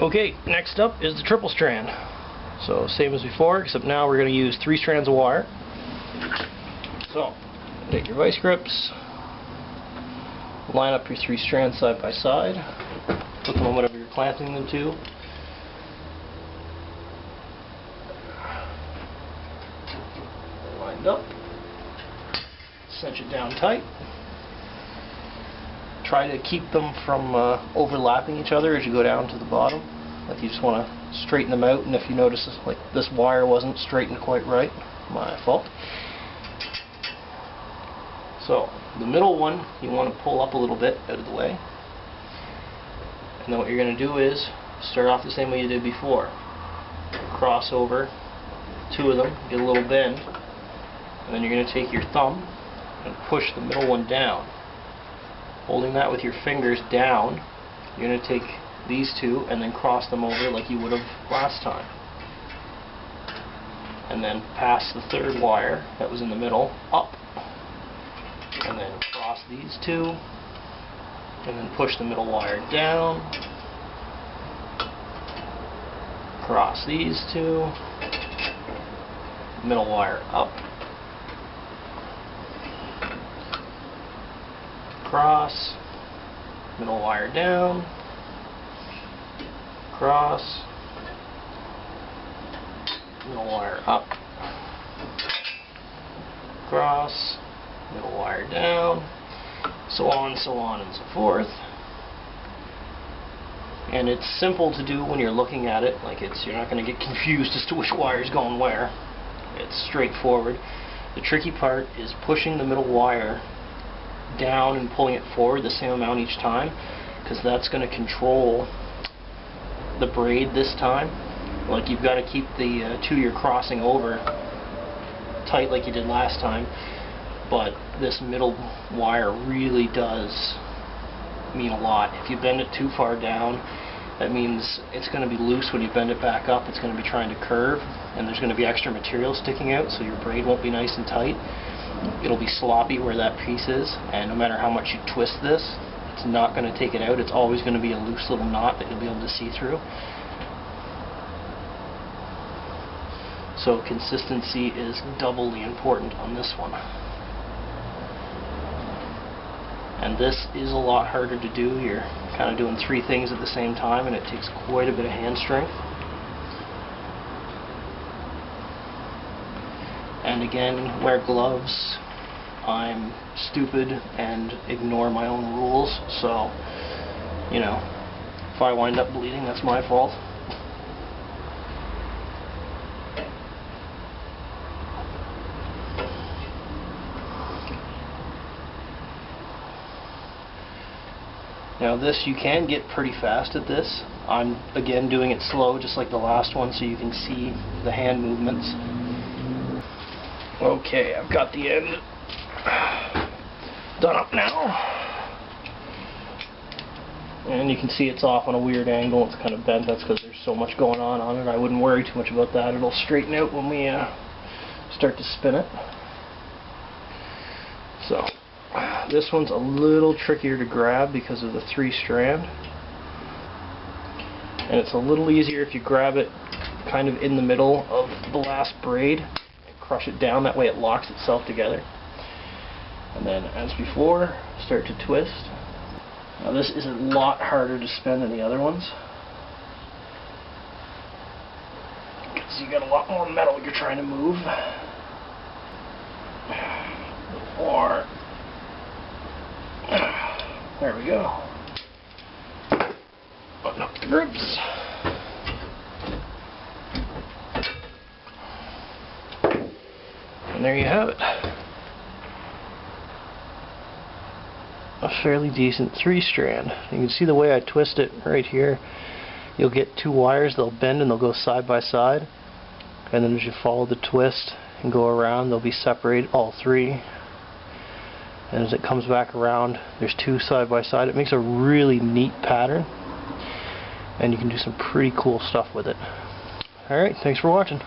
Okay, next up is the triple strand. So same as before, except now we're going to use 3 strands of wire. So take your vice grips, line up your 3 strands side by side, put them on whatever you're clamping them to. Lined up, cinch it down tight. Try to keep them from overlapping each other as you go down to the bottom. Like, you just want to straighten them out, and if you notice like this wire wasn't straightened quite right, my fault. So the middle one you want to pull up a little bit out of the way, and then what you're going to do is start off the same way you did before. Cross over 2 of them, get a little bend, and then you're going to take your thumb and push the middle one down. Holding that with your fingers down, you're going to take these 2 and then cross them over like you would have last time. And then pass the 3rd wire that was in the middle up. And then cross these 2. And then push the middle wire down. Cross these 2. Middle wire up. Cross, middle wire down, cross, middle wire up, cross, middle wire down, so on and so forth. And it's simple to do when you're looking at it, like you're not going to get confused as to which wire is going where. It's straightforward. The tricky part is pushing the middle wire down and pulling it forward the same amount each time, because that's going to control the braid this time. Like, you've got to keep the 2 you're crossing over tight like you did last time, but this middle wire really does mean a lot. If you bend it too far down, that means it's going to be loose when you bend it back up. It's going to be trying to curve, and there's going to be extra material sticking out, so your braid won't be nice and tight. It'll be sloppy where that piece is, and no matter how much you twist this, it's not going to take it out. It's always going to be a loose little knot that you'll be able to see through. So consistency is doubly important on this one. And this is a lot harder to do. You're kind of doing 3 things at the same time, and it takes quite a bit of hand strength. And again, wear gloves. I'm stupid and ignore my own rules, so, you know, if I wind up bleeding, that's my fault. Now this, you can get pretty fast at this. I'm, again, doing it slow, just like the last one, so you can see the hand movements. Okay, I've got the end done up now. And you can see it's off on a weird angle. It's kind of bent. That's because there's so much going on it. I wouldn't worry too much about that. It'll straighten out when we start to spin it. So this one's a little trickier to grab because of the 3 strand. And it's a little easier if you grab it kind of in the middle of the last braid. Crush it down, that way it locks itself together. And then, as before, start to twist. Now this is a lot harder to spin than the other ones, because you got a lot more metal you're trying to move. Or there we go. Button up the grips. And there you have it. A fairly decent 3 strand. You can see the way I twist it right here. You'll get 2 wires, they'll bend and they'll go side by side. And then as you follow the twist and go around, they'll be separated, all 3. And as it comes back around, there's 2 side by side. It makes a really neat pattern. And you can do some pretty cool stuff with it. Alright, thanks for watching.